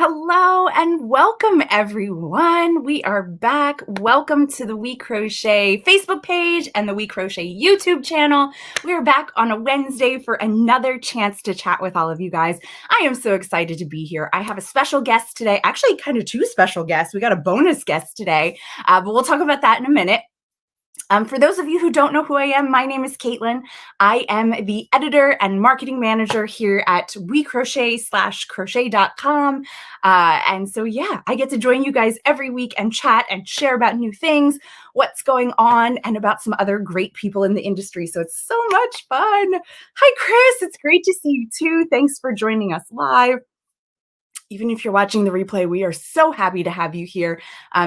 Hello and welcome everyone. We are back. Welcome to the WeCrochet Facebook page and the WeCrochet YouTube channel. We are back on a Wednesday for another chance to chat with all of you guys. I am so excited to be here. I have a special guest today, actually kind of two special guests. We got a bonus guest today, but we'll talk about that in a minute. For those of you who don't know who I am, my name is Katelyn. I am the editor and marketing manager here at WeCrochet/crochet.com. And so, yeah, I get to join you guys every week and chat and share about new things, what's going on, and about some other great people in the industry. So it's so much fun. Hi, Chris. It's great to see you too. Thanks for joining us live. Even if you're watching the replay, we are so happy to have you here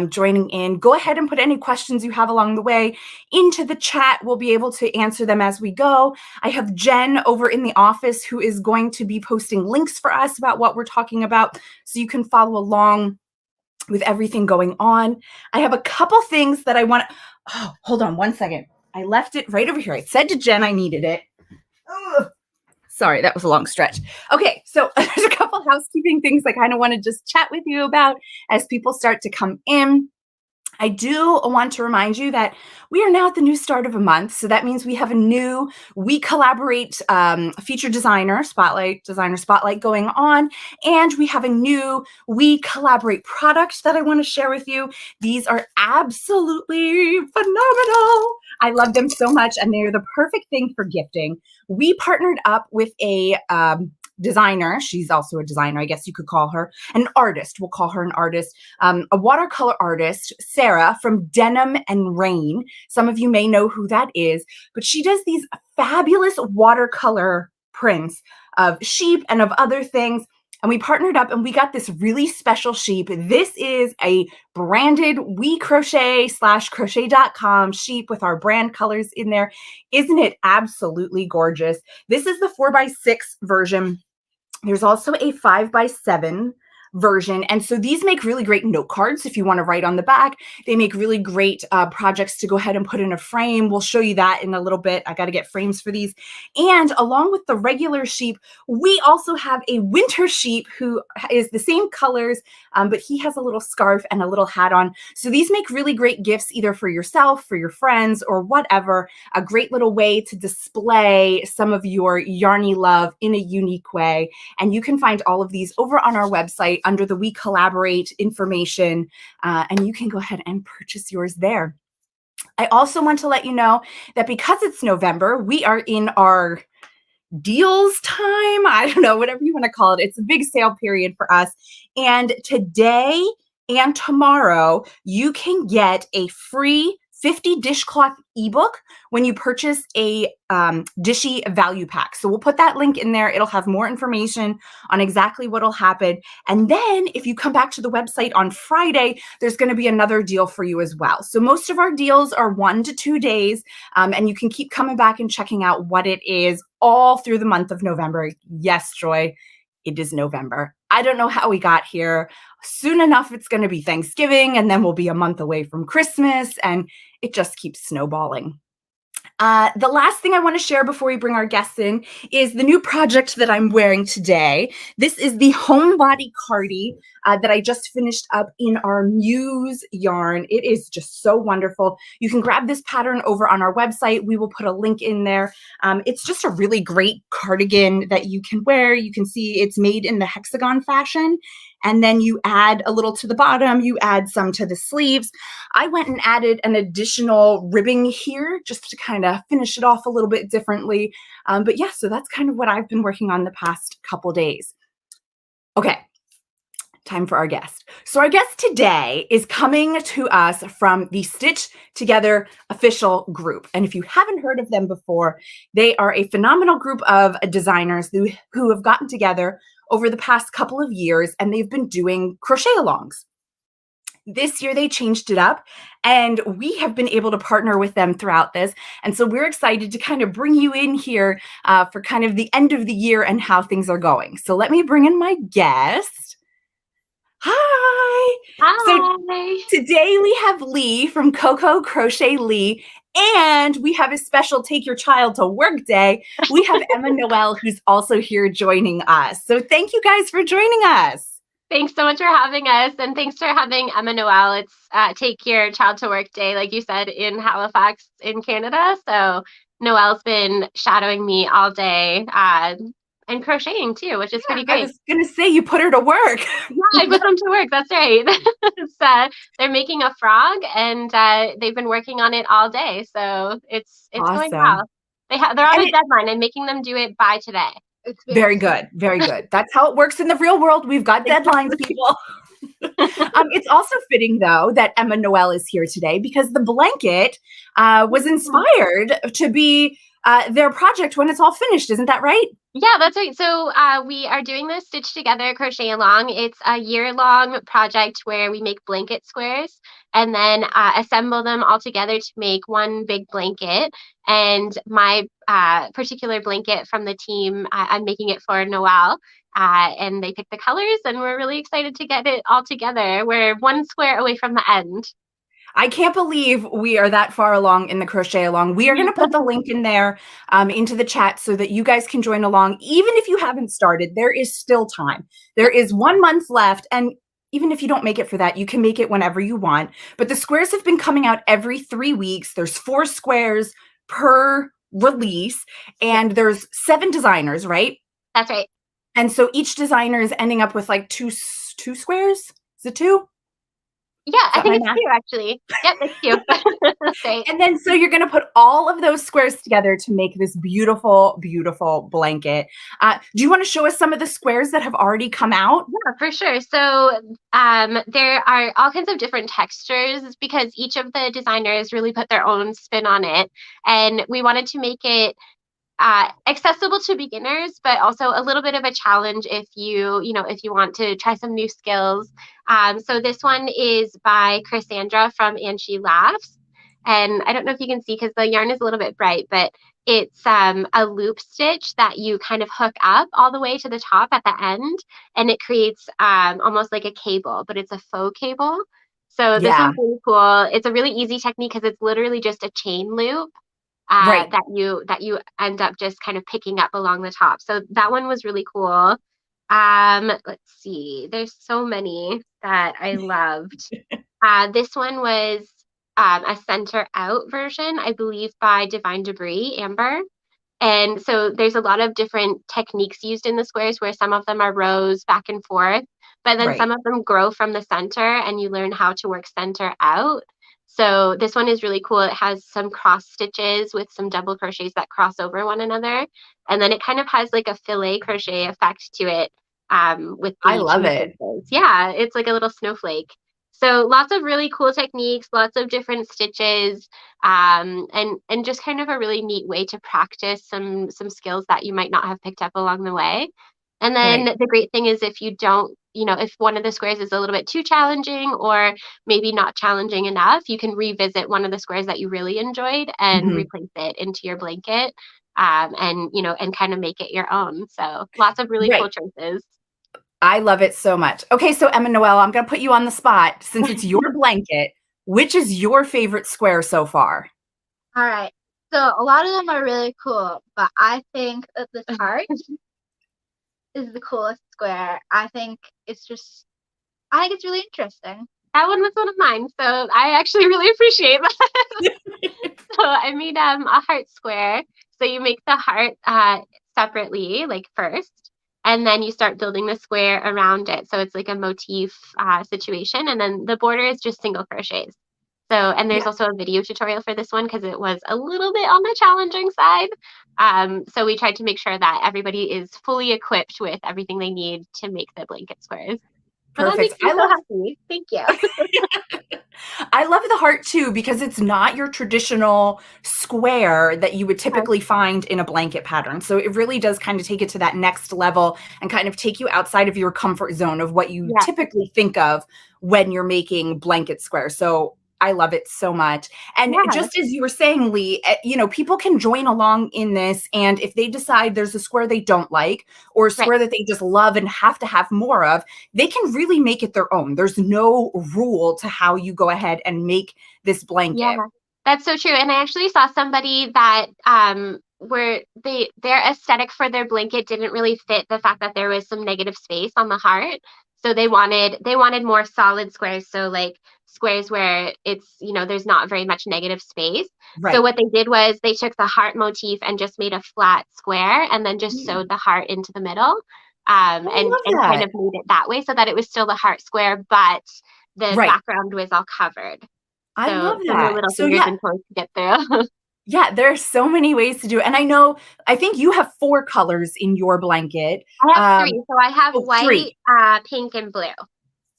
joining in. Go ahead and put any questions you have along the way into the chat. We'll be able to answer them as we go. I have Jen over in the office who is going to be posting links for us about what we're talking about so you can follow along with everything going on. I have a couple things that I want to, hold on one second. I left it right over here. I said to Jen I needed it. Ugh. Sorry, that was a long stretch. Okay, so there's a couple housekeeping things I kind of want to just chat with you about as people start to come in. I do want to remind you that we are now at the new start of a month. So that means we have a new We Collaborate feature designer spotlight going on. And we have a new We Collaborate product that I want to share with you. These are absolutely phenomenal. I love them so much. And they're the perfect thing for gifting. We partnered up with a designer. She's also a designer, I guess you could call her an artist. We'll call her an artist, a watercolor artist, Sarah from Denim and Rain. Some of you may know who that is, but she does these fabulous watercolor prints of sheep and of other things. And we partnered up and we got this really special sheep. This is a branded WeCrochet/crochet.com sheep with our brand colors in there. Isn't it absolutely gorgeous? This is the 4x6 version. There's also a 5x7 version. And so these make really great note cards if you want to write on the back. They make really great projects to go ahead and put in a frame. We'll show you that in a little bit. I got to get frames for these. And along with the regular sheep, we also have a winter sheep who is the same colors, but he has a little scarf and a little hat on. So these make really great gifts either for yourself, for your friends, or whatever. A great little way to display some of your yarny love in a unique way. And you can find all of these over on our website under the We Collaborate information, and you can go ahead and purchase yours there. I also want to let you know that because it's November, we are in our deals time. I don't know, whatever you want to call it. It's a big sale period for us. And today and tomorrow, you can get a free 50 dishcloth ebook when you purchase a Dishy value pack. So we'll put that link in there. It'll have more information on exactly what will happen. And then if you come back to the website on Friday, there's going to be another deal for you as well. So most of our deals are 1 to 2 days, and you can keep coming back and checking out what it is all through the month of November. Yes, Joy, it is November. I don't know how we got here. Soon enough, it's going to be Thanksgiving, and then we'll be a month away from Christmas, and it just keeps snowballing. The last thing I want to share before we bring our guests in is the new project that I'm wearing today. This is the Homebody Cardi that I just finished up in our Muse yarn. It is just so wonderful. You can grab this pattern over on our website. We will put a link in there. It's just a really great cardigan that you can wear. You can see it's made in the hexagon fashion. And then you add a little to the bottom, you add some to the sleeves. I went and added an additional ribbing here just to kind of finish it off a little bit differently. But yeah, so that's kind of what I've been working on the past couple days. Okay, time for our guest. So our guest today is coming to us from the Stitch Together official group. And if you haven't heard of them before, they are a phenomenal group of designers who have gotten together over the past couple of years, and they've been doing crochet alongs. This year they changed it up, and we have been able to partner with them throughout this. And so we're excited to kind of bring you in here for kind of the end of the year and how things are going. So let me bring in my guest. Hi. Hi. So today we have Lee from Coco Crochet Lee, and we have a special Take Your Child to Work Day. We have Emma Noel, who's also here joining us. So thank you guys for joining us. Thanks so much for having us, and thanks for having Emma Noel. It's take your child to work day, like you said, in Halifax in Canada. So Noelle's been shadowing me all day, and crocheting too, which is Yeah, pretty I great. was gonna say you put her to work. Yeah, I put them to work. That's right. It's, they're making a frog, and they've been working on it all day. So it's going Awesome. well. They're on And a it deadline. I'm making them do it by today. It's very very good, very good. That's how it works in the real world. We've got deadlines, exactly. people. It's also fitting, though, that Emma Noel is here today because the blanket was inspired to be their project when it's all finished. Isn't that right? Yeah, that's right. So we are doing this Stitch Together Crochet Along. It's a year-long project where we make blanket squares and then assemble them all together to make one big blanket. And my particular blanket from the team, I'm making it for Noelle. And they picked the colors, and we're really excited to get it all together. We're one square away from the end. I can't believe we are that far along in the crochet along. We are going to put the link in there into the chat so that you guys can join along. Even if you haven't started, there is still time. There is 1 month left. And even if you don't make it for that, you can make it whenever you want. But the squares have been coming out every 3 weeks. There's 4 squares per release, Yeah, and there's 7 designers, right? that's right. And so each designer is ending up with like two squares. Is it 2? Yeah, Is I that think my it's math? two actually. Yep, it's two. That's right. And then so you're going to put all of those squares together to make this beautiful, beautiful blanket. Do you want to show us some of the squares that have already come out? Yeah, for sure. So there are all kinds of different textures because each of the designers really put their own spin on it. And we wanted to make it accessible to beginners, but also a little bit of a challenge if if you want to try some new skills. So this one is by Cassandra from And She Laughs. And I don't know if you can see because the yarn is a little bit bright, but it's a loop stitch that you kind of hook up all the way to the top at the end, and it creates almost like a cable, but it's a faux cable. So this Yeah, one's really cool. It's a really easy technique because it's literally just a chain loop right. that you end up just kind of picking up along the top. So that one was really cool. Let's see. There's so many that I loved. This one was a center out version, I believe, by Divine Debris, Amber. And so there's a lot of different techniques used in the squares where some of them are rows back and forth, but then Right. some of them grow from the center and you learn how to work center out. So this one is really cool. It has some cross stitches with some double crochets that cross over one another. And then it kind of has like a filet crochet effect to it with I the love chain it. stitches. Yeah, it's like a little snowflake. So lots of really cool techniques, lots of different stitches, and just kind of a really neat way to practice some skills that you might not have picked up along the way. And then Right. the great thing is if you don't, if one of the squares is a little bit too challenging or maybe not challenging enough, you can revisit one of the squares that you really enjoyed and Mhm. replace it into your blanket, and kind of make it your own. So lots of really cool Right. choices. I love it so much. Okay, so Emma Noel, I'm going to put you on the spot. Since it's your blanket, which is your favorite square so far? All right. So a lot of them are really cool, but I think that this heart is the coolest square. I think it's really interesting. That one was one of mine, so I actually really appreciate that. So I made a heart square. So you make the heart separately, like first, and then you start building the square around it. So it's like a motif situation, and then the border is just single crochets. So, and Yeah, there's also a video tutorial for this one because it was a little bit on the challenging side. So we tried to make sure that everybody is fully equipped with everything they need to make the blanket squares. But that perfect. makes me so happy. Thank you. I love the heart too because it's not your traditional square that you would typically find in a blanket pattern. So it really does kind of take it to that next level and kind of take you outside of your comfort zone of what you Yeah, typically think of when you're making blanket squares. So I love it so much. And yeah, just as you were saying, Lee, people can join along in this. And if they decide there's a square they don't like or a right. square that they just love and have to have more of, they can really make it their own. There's no rule to how you go ahead and make this Yeah, blanket. that's so true. And I actually saw somebody that where their aesthetic for their blanket didn't really fit the fact that there was some negative space on the heart. So they wanted more solid squares. So like squares where it's, there's not very much negative space. So Right. what they did was they took the heart motif and just made a flat square and then just Mm. sewed the heart into the middle. I And love kind that. of made it that way so that it was still the heart square, but the Right. background was all covered. I So love no that. little So fingers yeah, and toes to get through. yeah, there are so many ways to do it. And I think you have 4 colors in your blanket. I have Um, three. So I have oh, white, 3. pink, and blue.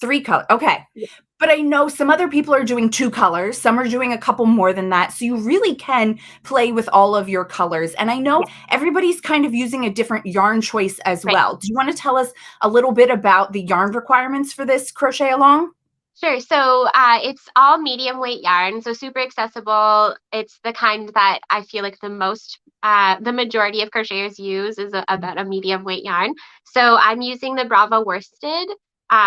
3 colors. Okay. Yeah. But I know some other people are doing 2 colors, some are doing a couple more than that. So you really can play with all of your colors. And I know Yeah. everybody's kind of using a different yarn choice as Right. well. Do you want to tell us a little bit about the yarn requirements for this crochet along? Sure. So it's all medium weight yarn, so super accessible. It's the kind that I feel like the majority of crocheters use is about a medium weight yarn. So I'm using the Bravo worsted,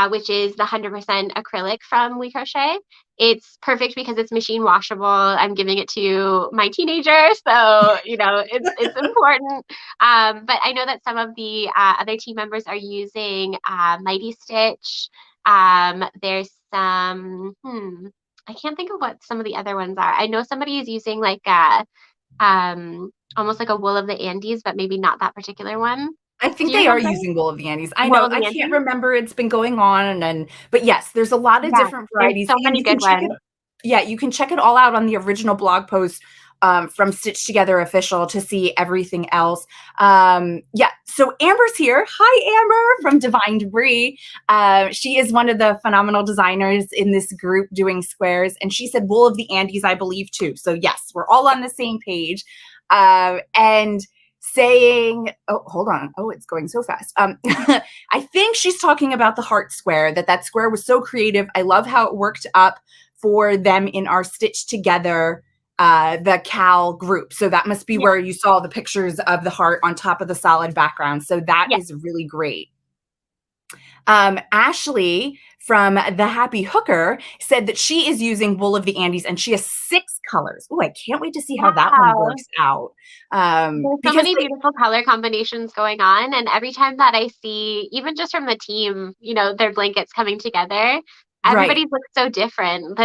which is the 100% acrylic from WeCrochet. It's perfect because it's machine washable. I'm giving it to my teenager, so it's important. But I know that some of the other team members are using Mighty Stitch. There's some, I can't think of what some of the other ones are. I know somebody is using like almost like a wool of the Andes, but maybe not that particular one. I Do think you they are remember using Wool of the Andes. I wool know, of I the can't Andes? remember, it's been going on but yes, there's a lot of Yeah, different there's varieties, so and many good ones. you can check it all out on the original blog post from Stitch Together Official to see everything else. Yeah, so Amber's here. Hi, Amber from Divine Debris. She is one of the phenomenal designers in this group doing squares, and she said Wool of the Andes, I believe, too. So yes, we're all on the same page. And saying, oh, hold on. Oh, it's going so fast. I think she's talking about the heart square, that square was so creative. I love how it worked up for them in our Stitch Together the Cal group. So that must be Yeah, where you saw the pictures of the heart on top of the solid background. So that yeah. is really great. Ashley from The Happy Hooker said that she is using Wool of the Andes and she has 6 colors. Oh, I can't wait to see how that one Wow. works out. There's so Because many beautiful color combinations going on. And every time that I see, even just from the team, their blankets coming together, right. everybody's looks so different.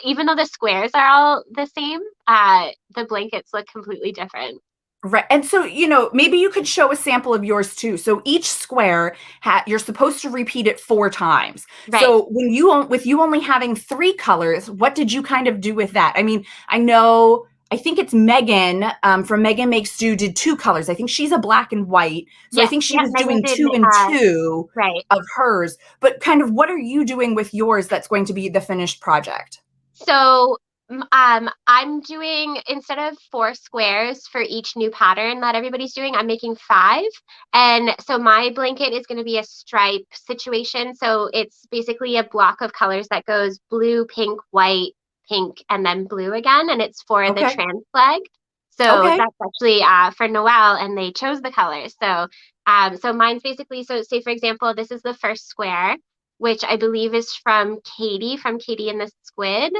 Even though the squares are all the same, the blankets look completely different. Right. And so, maybe you could show a sample of yours too. So each square, you're supposed to repeat it 4 times. Right. So with you only having 3 colors, what did you kind of do with that? I mean, I think it's Megan from Megan Makes Do did 2 colors. I think she's a black and white. So I Yeah. think she Yeah. was Megan doing did. 2 and 2 Right. of hers. But kind of what are you doing with yours that's going to be the finished project? So I'm doing, instead of 4 squares for each new pattern that everybody's doing, I'm making 5. And so my blanket is going to be a stripe situation. So it's basically a block of colors that goes blue, pink, white, pink, and then blue again. And it's for the Okay. trans flag. So Okay. that's actually for Noel, and they chose the colors. So mine's basically, so say for example, this is the first square, which I believe is from Katie and the Squid.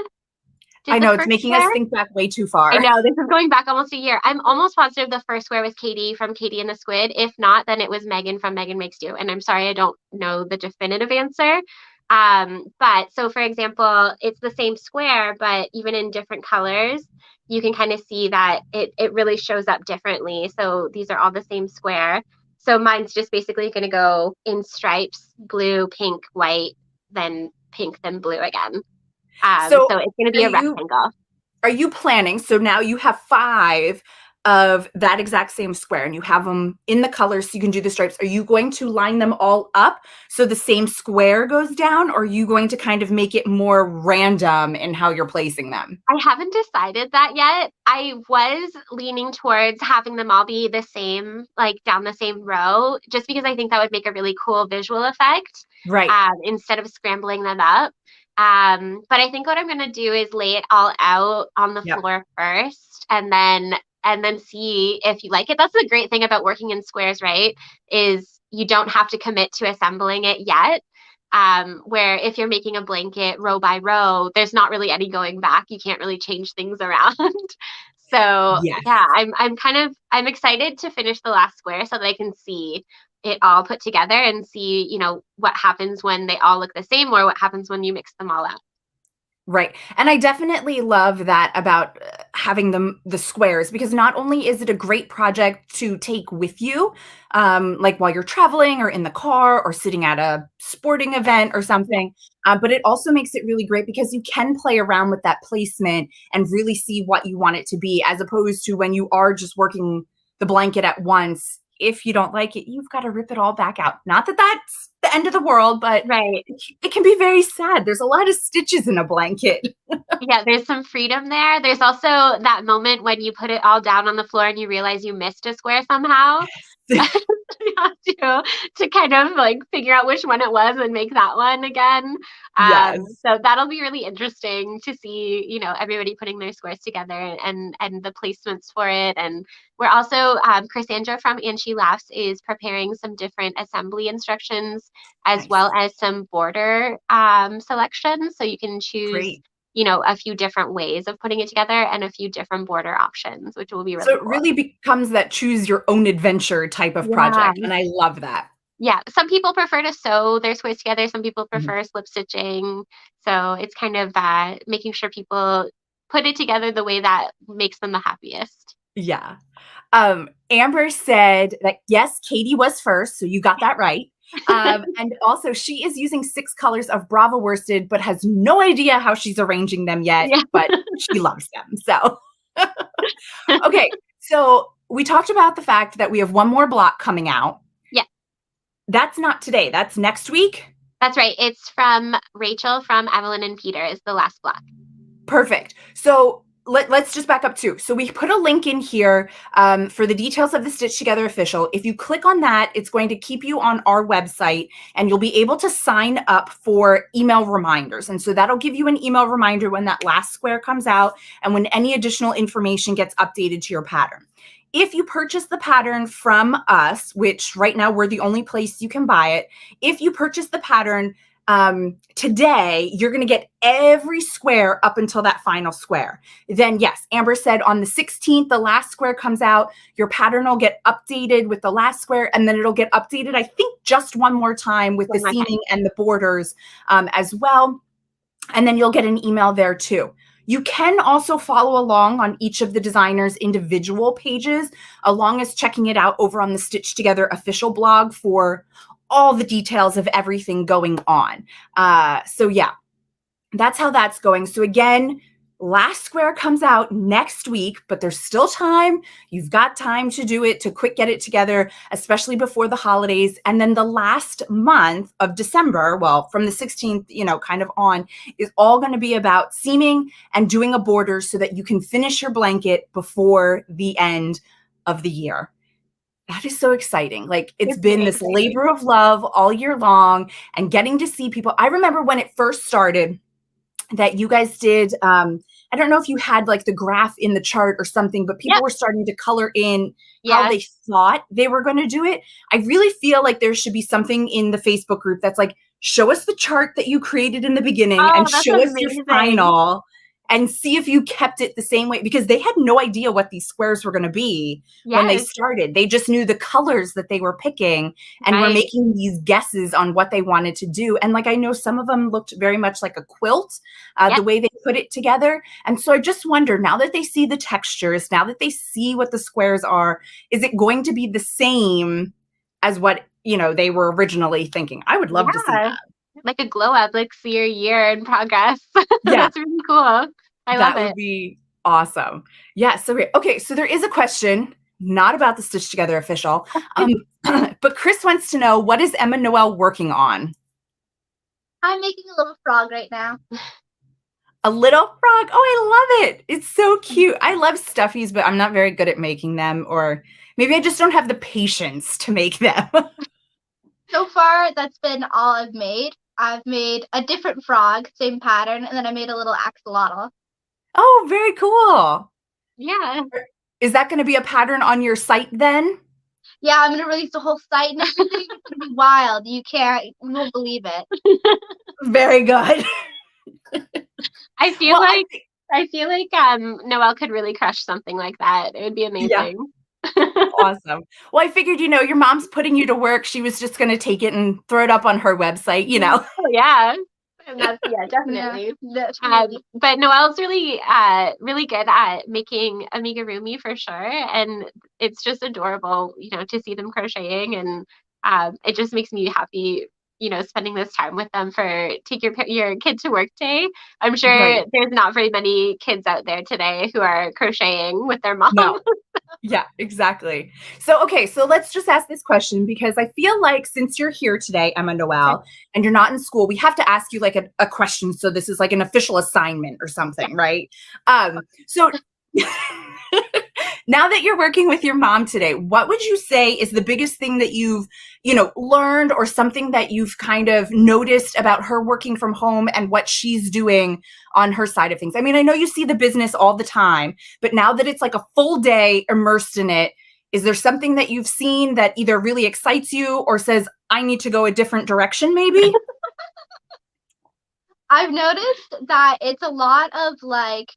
I Did the know it's first making us square? think back way too I far. know, this is going back almost a year. I'm almost positive the first square was Katie from Katie and the Squid. If not, then it was Megan from Megan Makes Do. And I'm sorry, I don't know the definitive answer. But so for example, it's the same square, but even in different colors, you can kind of see that it really shows up differently. So these are all the same square. So mine's just basically going to go in stripes, blue, pink, white, then pink, then blue again. So So it's going to are be a you rectangle. are you planning? So now you have 5 of that exact same square and you have them in the colors so you can do the stripes. Are you going to line them all up so the same square goes down, or are you going to kind of make it more random in how you're placing them? I haven't decided that yet. I was leaning towards having them all be the same, like down the same row, just because I think that would make a really cool visual effect, Right. instead of scrambling them up. But I think what I'm going to do is lay it all out on the Yep. floor first, and then see if you like it. That's the great thing about working in squares, right? Is you don't have to commit to assembling it yet. Where if you're making a blanket row by row, there's not really any going back. You can't really change things around. So Yes. yeah, I'm excited to finish the last square so that I can see it all put together and see, what happens when they all look the same or what happens when you mix them all out. Right. And I definitely love that about having the squares, because not only is it a great project to take with you, like while you're traveling or in the car or sitting at a sporting event or something, but it also makes it really great because you can play around with that placement and really see what you want it to be, as opposed to when you are just working the blanket at once. If you don't like it, you've got to rip it all back out. Not that that's the end of the world, but Right. it can be very sad. There's a lot of stitches in a blanket. Yeah, there's some freedom there. There's also that moment when you put it all down on the floor and you realize you missed a square somehow. You have to kind of like figure out which one it was and make that one again. Yes. So that'll be really interesting to see, everybody putting their squares together and the placements for it. And we're also, Cassandra from And She Laughs is preparing some different assembly instructions as Nice. well as some border selections. So you can choose Great. a few different ways of putting it together and a few different border options, which will be really So it cool. really becomes that choose your own adventure type of project. And I love that. Yeah. Some people prefer to sew their squares together. Some people prefer slip stitching. So it's kind of making sure people put it together the way that makes them the happiest. Yeah. Amber said that, yes, Katie was first. So you got that right. And also she is using 6 colors of Bravo worsted, but has no idea how she's arranging them yet, but she loves them. So, okay. So we talked about the fact that we have one more block coming out. Yeah. That's not today. That's next week. That's right. It's from Rachel from Evelyn and Peter is the last block. Perfect. So let's just back up too. So we put a link in here for the details of the Stitch Together Official. If you click on that, it's going to keep you on our website and you'll be able to sign up for email reminders. And so that'll give you an email reminder when that last square comes out and when any additional information gets updated to your pattern. If you purchase the pattern from us, which right now we're the only place you can buy it, if you purchase the pattern today, you're going to get every square up until that final square. Then yes, Amber said on the 16th, the last square comes out, your pattern will get updated with the last square, and then it'll get updated, I think, just one more time with the seaming and the borders as well. And then you'll get an email there too. You can also follow along on each of the designers' individual pages, along as checking it out over on the Stitch Together official blog for all the details of everything going on. So yeah, that's how that's going. So again, last square comes out next week, but there's still time. You've got time to do it, to quick get it together, especially before the holidays. And then the last month of December, well, from the 16th, kind of on, is all going to be about seaming and doing a border so that you can finish your blanket before the end of the year. That is so exciting. Like it's been this labor of love all year long and getting to see people. I remember when it first started that you guys did, I don't know if you had like the graph in the chart or something, but people were starting to color in how they thought they were going to do it. I really feel like there should be something in the Facebook group that's like, show us the chart that you created in the beginning and show us your final and see if you kept it the same way, because they had no idea what these squares were going to be when they started. They just knew the colors that they were picking and were making these guesses on what they wanted to do. And like, I know some of them looked very much like a quilt, the way they put it together. And so I just wonder, now that they see the textures, now that they see what the squares are, is it going to be the same as what, they were originally thinking? I would love to see that. Like a glow up, like see your year in progress. That's really cool. I love it. That would be awesome. Yeah. So okay. So there is a question, not about the Stitch Together official, but Chris wants to know, what is Emma Noel working on? I'm making a little frog right now. A little frog? Oh, I love it. It's so cute. I love stuffies, but I'm not very good at making them, or maybe I just don't have the patience to make them. So far, that's been all I've made. I've made a different frog, same pattern, and then I made a little axolotl. Oh, very cool. Yeah. Is that going to be a pattern on your site then? Yeah, I'm going to release the whole site and everything. It's going to be wild. You won't believe it. Very good. I feel like Noelle could really crush something like that. It would be amazing. Awesome. Well, I figured, your mom's putting you to work. She was just going to take it and throw it up on her website, Oh, yeah. And that's Yeah, definitely. definitely. But Noelle's really really good at making amigurumi for sure, and it's just adorable, to see them crocheting, and it just makes me happy, spending this time with them for take your kid to work day. I'm Right. sure there's not very many kids out there today who are crocheting with their mom. No. Yeah, exactly. So, okay, so let's just ask this question because I feel like since you're here today, Emma Noel, and you're not in school, we have to ask you like a question. So this is like an official assignment or something, right? So now that you're working with your mom today, what would you say is the biggest thing that you've, learned or something that you've kind of noticed about her working from home and what she's doing on her side of things? I mean, I know you see the business all the time, but now that it's like a full day immersed in it, is there something that you've seen that either really excites you or says, I need to go a different direction maybe? I've noticed that it's a lot of like,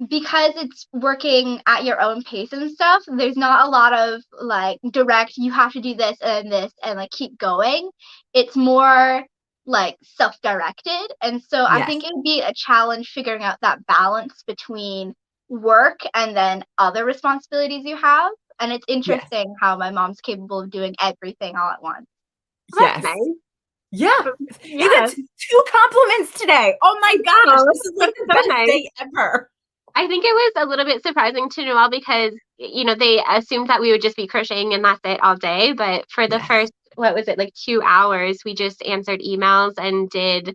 because it's working at your own pace and stuff, there's not a lot of like direct, you have to do this and like keep going. It's more like self-directed. And so I Yes. think it would be a challenge figuring out that balance between work and then other responsibilities you have. And it's Yes. interesting how my mom's capable of doing everything all at once. Well, that's Yes. nice. Yeah. Yeah. You got two compliments today. Oh my gosh. This is like the So best nice. day ever. I think it was a little bit surprising to Noelle because, they assumed that we would just be crocheting and that's it all day. But for the first, what was it, like 2 hours, we just answered emails and did,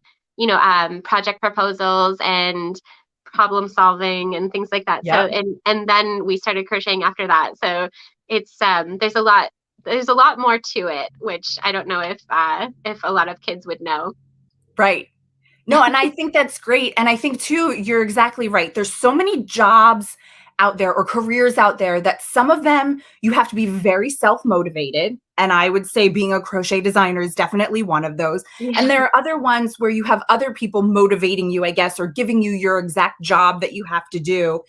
project proposals and problem solving and things like that. Yep. So, and then we started crocheting after that. So it's, there's a lot more to it, which I don't know if a lot of kids would know. Right. No, and I think that's great. And I think too, you're exactly right. There's so many jobs out there or careers out there that some of them you have to be very self-motivated. And I would say being a crochet designer is definitely one of those. Yeah. And there are other ones where you have other people motivating you, I guess, or giving you your exact job that you have to do.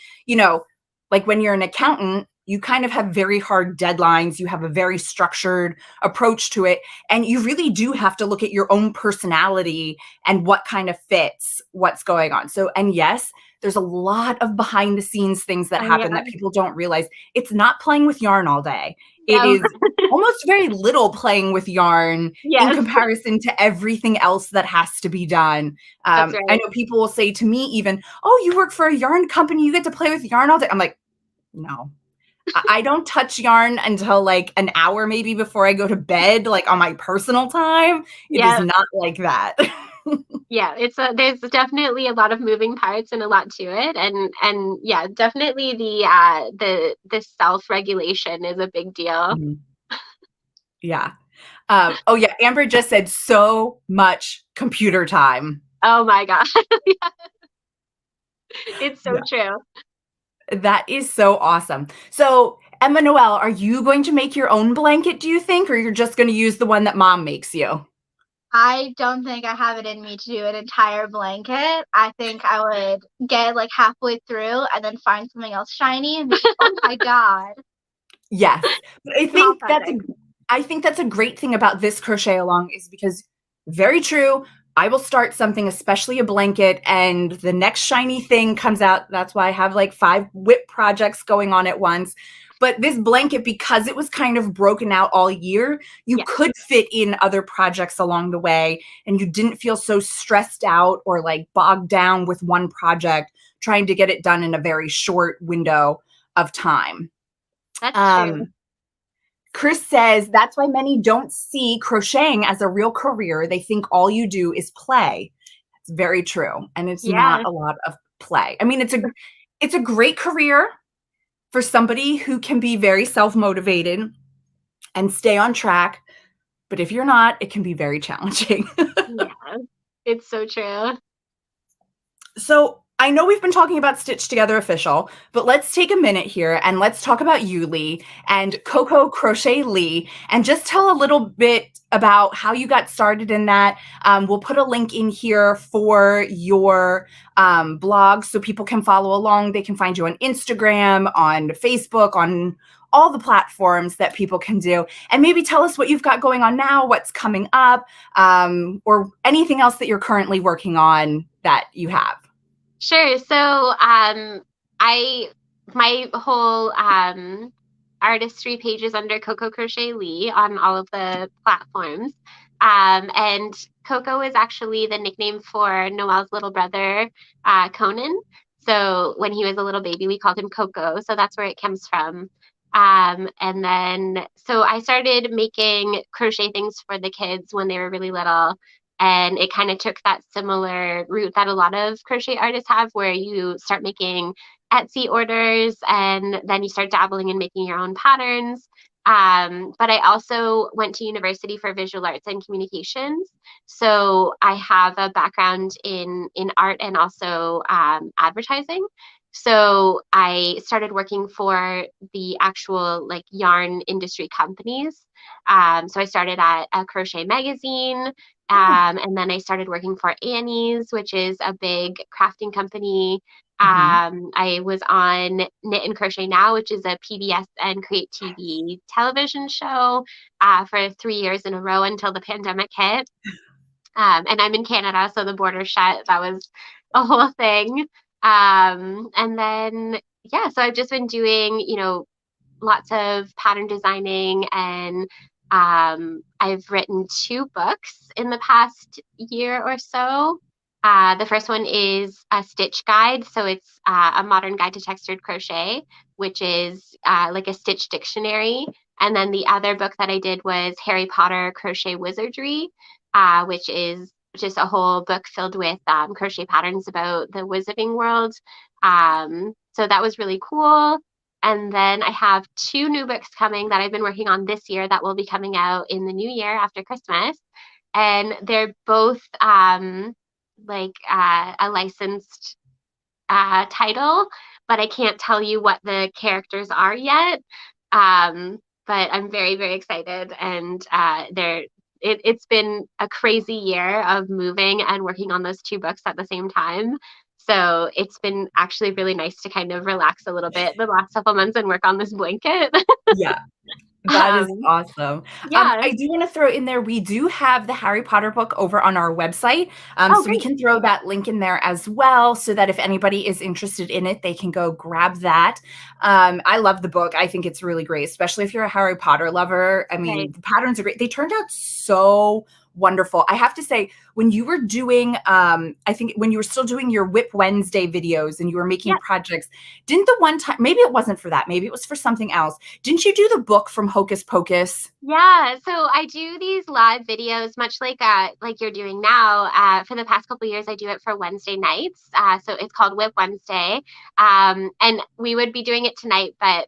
Like when you're an accountant, you kind of have very hard deadlines. You have a very structured approach to it. And you really do have to look at your own personality and what kind of fits what's going on. So, and yes, there's a lot of behind the scenes things that happen that people don't realize. It's not playing with yarn all day. It No. is almost very little playing with yarn in Yes. comparison to everything else that has to be done. That's right. I know people will say to me even, oh, you work for a yarn company, you get to play with yarn all day. I'm like, no. I don't touch yarn until like an hour maybe before I go to bed, like on my personal time. It is not like that. Yeah, there's definitely a lot of moving parts and a lot to it, and yeah, definitely the self-regulation is a big deal. Mhm. Yeah. Oh yeah, Amber just said so much computer time. Oh my gosh. Yeah. It's so true. That is so awesome. So, Emma Noel, are you going to make your own blanket, do you think, or you're just going to use the one that mom makes you? I don't think I have it in me to do an entire blanket. I think I would get like halfway through and then find something else shiny and be, oh my God. Yes. But Small project. I think that's a great thing about this crochet along is because very true. I will start something, especially a blanket, and the next shiny thing comes out. That's why I have like 5 whip projects going on at once. But this blanket, because it was kind of broken out all year, you could fit in other projects along the way, and you didn't feel so stressed out or like bogged down with one project trying to get it done in a very short window of time. That's true. Chris says that's why many don't see crocheting as a real career. They think all you do is play. It's very true. And it's not a lot of play. I mean, it's a great career for somebody who can be very self-motivated and stay on track. But if you're not, it can be very challenging. Yeah, it's so true. So I know we've been talking about Stitch Together Official, but let's take a minute here and let's talk about you, Lee, and Coco Crochet Lee, and just tell a little bit about how you got started in that. We'll put a link in here for your blog so people can follow along. They can find you on Instagram, on Facebook, on all the platforms that people can do. And maybe tell us what you've got going on now, what's coming up, or anything else that you're currently working on that you have. Sure. So, my whole artistry page is under Coco Crochet Lee on all of the platforms. And Coco is actually the nickname for Noelle's little brother, Conan. So when he was a little baby, we called him Coco. So that's where it comes from. And then, so I started making crochet things for the kids when they were really little. And it kind of took that similar route that a lot of crochet artists have, where you start making Etsy orders and then you start dabbling in making your own patterns. But I also went to university for visual arts and communications. So I have a background in art and also advertising. So I started working for the actual like yarn industry companies. So I started at a crochet magazine, and then I started working for Annie's, which is a big crafting company. I was on Knit and Crochet Now, which is a PBS and Create TV television show, for 3 years in a row until the pandemic hit. And I'm in Canada, so the border shut. That was a whole thing. And then, yeah, so I've just been doing, lots of pattern designing, and I've written 2 books in the past year or so. The first one is a stitch guide. So it's a modern guide to textured crochet, which is like a stitch dictionary. And then the other book that I did was Harry Potter Crochet Wizardry, which is just a whole book filled with crochet patterns about the wizarding world. So that was really cool. And then I have 2 new books coming that I've been working on this year that will be coming out in the new year after Christmas. And they're both like a licensed title, but I can't tell you what the characters are yet. But I'm very, very excited. And it's been a crazy year of moving and working on those 2 books at the same time. So it's been actually really nice to kind of relax a little bit the last couple months and work on this blanket. Yeah. That is awesome. Yeah. I do want to throw in there, we do have the Harry Potter book over on our website. Oh, so we can throw that link in there as well, so that if anybody is interested in it, they can go grab that. I love the book. I think it's really great, especially if you're a Harry Potter lover. I mean, Right. the patterns are great. They turned out so wonderful. I have to say, when you were doing, I think when you were still doing your Whip Wednesday videos and you were making Yep. projects, didn't the one time, maybe it wasn't for that, maybe it was for something else, didn't you do the book from Hocus Pocus? Yeah, so I do these live videos, much like you're doing now. For the past couple of years, I do it for Wednesday nights. So it's called Whip Wednesday, and we would be doing it tonight, but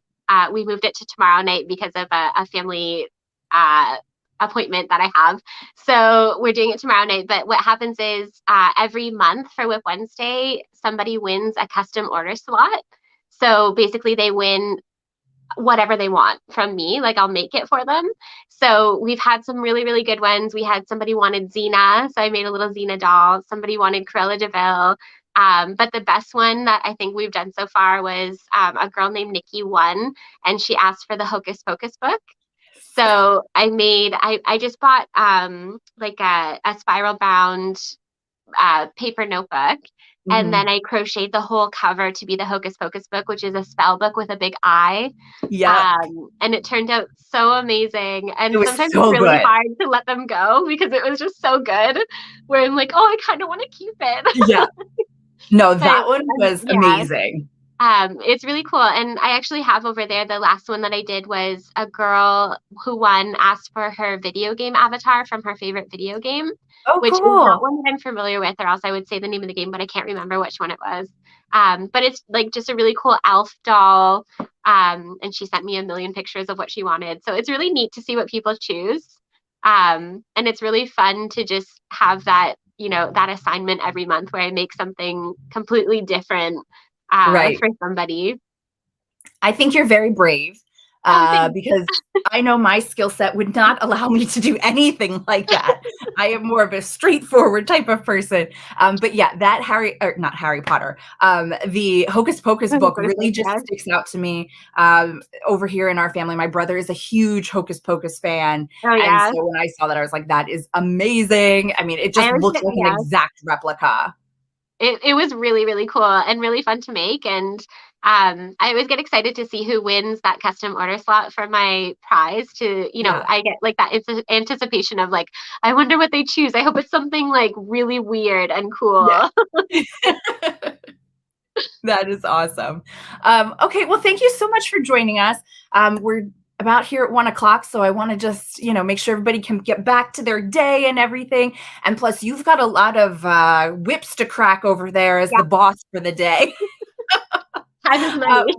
we moved it to tomorrow night because of a family appointment that I have. So we're doing it tomorrow night. But what happens is every month for Whip Wednesday, somebody wins a custom order slot. So basically, they win whatever they want from me, like I'll make it for them. So we've had some really, really good ones. We had somebody wanted Xena, so I made a little Xena doll. Somebody wanted Cruella de Vil. But the best one that I think we've done so far was a girl named Nikki won, and she asked for the Hocus Pocus book. So I just bought like a spiral bound paper notebook. And then I crocheted the whole cover to be the Hocus Pocus book, which is a spell book with a big eye. Yeah. And it turned out so amazing. And It was sometimes so it's really good. hard to let them go because it was just so good, where I'm like, oh, I kind of want to keep it. Yeah. No, But that one was yeah, amazing. it's really cool. And I actually have over there, the last one that I did was a girl who won asked for her video game avatar from her favorite video game, Oh, which is not cool. one that I'm familiar with, or else I would say the name of the game, but I can't remember which one it was. But it's like just a really cool elf doll. And she sent me a million pictures of what she wanted. So it's really neat to see what people choose. And it's really fun to just have that that assignment every month where I make something completely different Right. for somebody. I think you're very brave because I know my skill set would not allow me to do anything like that. I am more of a straightforward type of person. But yeah, that not Harry Potter, the Hocus Pocus book really just sticks out to me over here in our family. My brother is a huge Hocus Pocus fan. Oh, And yeah. so when I saw that, I was like, that is amazing. I mean, it just looks like an exact replica. It was really, really cool and really fun to make. And I always get excited to see who wins that custom order slot for my prize I get like that anticipation of like, I wonder what they choose. I hope it's something like really weird and cool. Yeah. That is awesome. Okay, well, thank you so much for joining us. We're about here at 1:00, so I want to just, make sure everybody can get back to their day and everything. And plus, you've got a lot of whips to crack over there as the boss for the day. Time is money.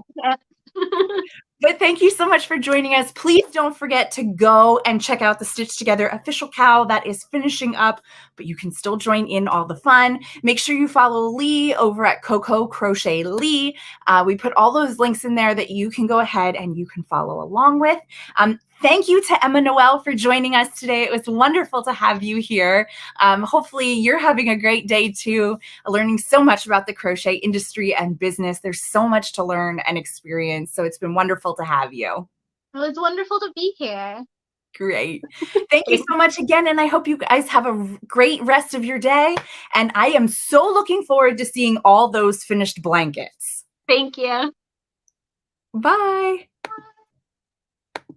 But thank you so much for joining us. Please don't forget to go and check out the Stitch Together official cowl that is finishing up, but you can still join in all the fun. Make sure you follow Lee over at Coco Crochet Lee. We put all those links in there that you can go ahead and you can follow along with. Thank you to Emma Noel for joining us today. It was wonderful to have you here. Hopefully you're having a great day too, learning so much about the crochet industry and business. There's so much to learn and experience. So it's been wonderful to have you. It was wonderful to be here. Great. Thank you so much again. And I hope you guys have a great rest of your day. And I am so looking forward to seeing all those finished blankets. Thank you. Bye.